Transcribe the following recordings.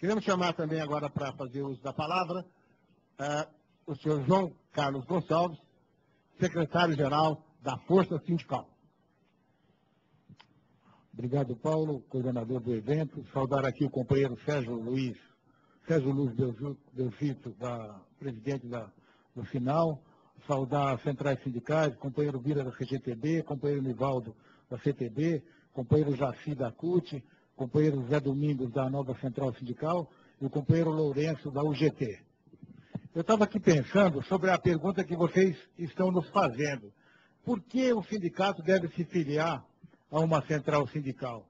Queremos chamar também agora para fazer uso da palavra o senhor João Carlos Gonçalves, secretário-geral da Força Sindical. Obrigado, Paulo, coordenador do evento. Saudar aqui o companheiro Sérgio Luiz Delfito, presidente do Final. Saudar as centrais sindicais, companheiro Vira da CGTB, companheiro Nivaldo da CTB, companheiro Jaci da CUT, companheiro Zé Domingos da Nova Central Sindical e o companheiro Lourenço da UGT. Eu estava aqui pensando sobre a pergunta que vocês estão nos fazendo. Por que o sindicato deve se filiar a uma central sindical?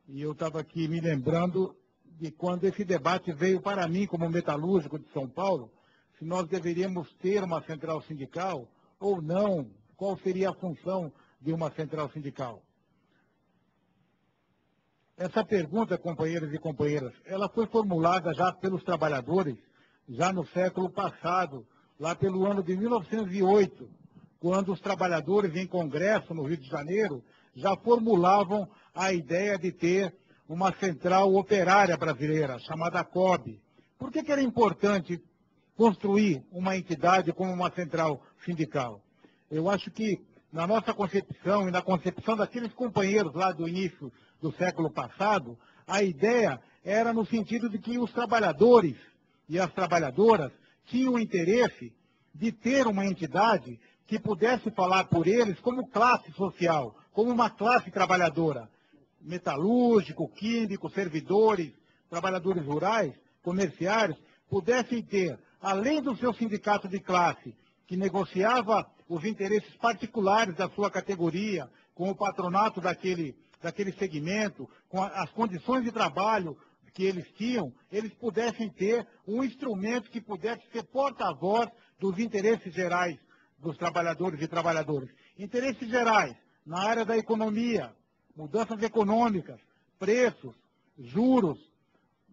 E eu estava aqui me lembrando de quando esse debate veio para mim como metalúrgico de São Paulo, se nós deveríamos ter uma central sindical ou não, qual seria a função de uma central sindical. Essa pergunta, companheiros e companheiras, ela foi formulada já pelos trabalhadores, já no século passado, lá pelo ano de 1908, quando os trabalhadores em congresso no Rio de Janeiro já formulavam a ideia de ter uma central operária brasileira, chamada COB. Por que era importante construir uma entidade como uma central sindical? Eu acho que, na nossa concepção e na concepção daqueles companheiros lá do início do século passado, a ideia era no sentido de que os trabalhadores e as trabalhadoras tinham interesse de ter uma entidade que pudesse falar por eles como classe social, como uma classe trabalhadora. Metalúrgico, químico, servidores, trabalhadores rurais, comerciários, pudessem ter, além do seu sindicato de classe, que negociava os interesses particulares da sua categoria, com o patronato daquele segmento, com as condições de trabalho que eles tinham, eles pudessem ter um instrumento que pudesse ser porta-voz dos interesses gerais dos trabalhadores e trabalhadoras. Interesses gerais na área da economia, mudanças econômicas, preços, juros,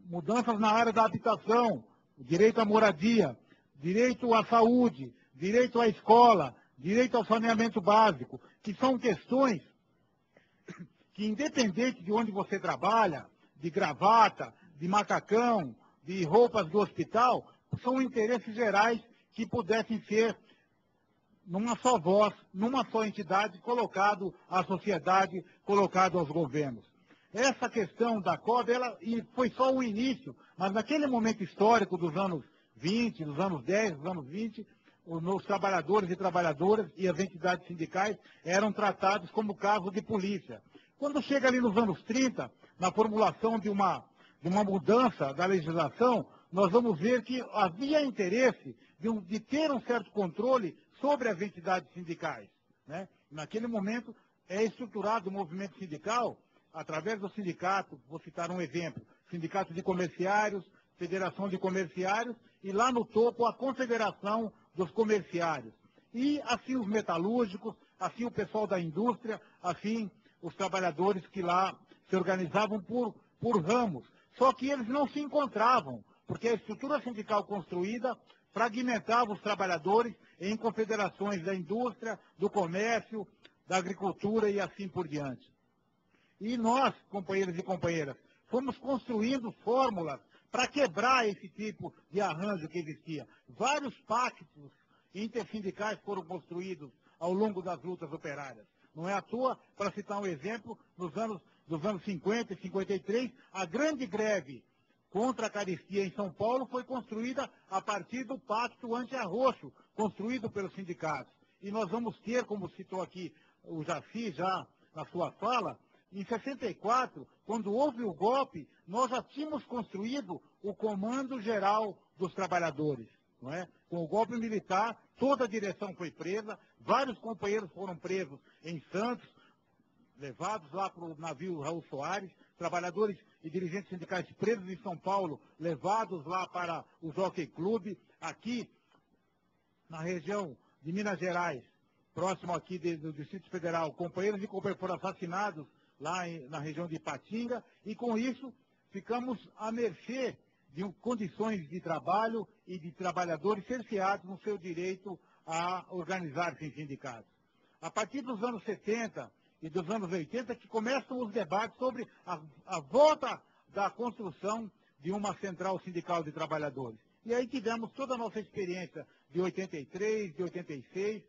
mudanças na área da habitação, direito à moradia, direito à saúde, direito à escola, direito ao saneamento básico, que são questões que, independente de onde você trabalha, de gravata, de macacão, de roupas do hospital, são interesses gerais que pudessem ser, numa só voz, numa só entidade, colocado à sociedade, colocado aos governos. Essa questão da COB, ela foi só o início, mas naquele momento histórico dos anos 20, dos anos 10, dos anos 20, os trabalhadores e trabalhadoras e as entidades sindicais eram tratados como caso de polícia. Quando chega ali nos anos 30, na formulação de uma mudança da legislação, nós vamos ver que havia interesse de ter um certo controle sobre as entidades sindicais, né? Naquele momento é estruturado o movimento sindical através do sindicato, vou citar um exemplo, Sindicato de Comerciários, Federação de Comerciários e lá no topo a Confederação dos Comerciários. E assim os metalúrgicos, assim o pessoal da indústria, assim os trabalhadores que lá se organizavam por ramos. Só que eles não se encontravam, porque a estrutura sindical construída fragmentava os trabalhadores em confederações da indústria, do comércio, da agricultura e assim por diante. E nós, companheiros e companheiras, fomos construindo fórmulas para quebrar esse tipo de arranjo que existia. Vários pactos intersindicais foram construídos ao longo das lutas operárias. Não é à toa, para citar um exemplo, dos anos 50 e 53, a grande greve contra a carestia em São Paulo foi construída a partir do pacto anti-arroxo, construído pelos sindicatos. E nós vamos ter, como citou aqui o Jaci já na sua fala, em 64, quando houve o golpe, nós já tínhamos construído o Comando Geral dos Trabalhadores. Não é? Com o golpe militar, toda a direção foi presa, vários companheiros foram presos em Santos, levados lá para o navio Raul Soares, trabalhadores e dirigentes sindicais presos em São Paulo, levados lá para o Jockey Club, aqui na região de Minas Gerais, próximo aqui do Distrito Federal, companheiros e companheiros foram assassinados lá na região de Ipatinga, e com isso ficamos à mercê de condições de trabalho e de trabalhadores cerceados no seu direito a organizar-se em sindicatos. A partir dos anos 70 e dos anos 80 que começam os debates sobre a volta da construção de uma central sindical de trabalhadores. E aí tivemos toda a nossa experiência de 83, de 86,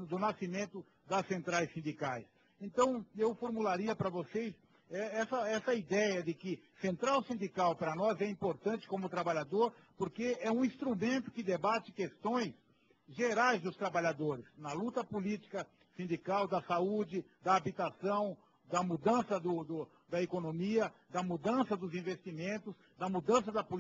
do nascimento das centrais sindicais. Então, eu formularia para vocês essa ideia de que central sindical para nós é importante como trabalhador, porque é um instrumento que debate questões gerais dos trabalhadores, na luta política sindical, da saúde, da habitação, da mudança da economia, da mudança dos investimentos, da mudança da política.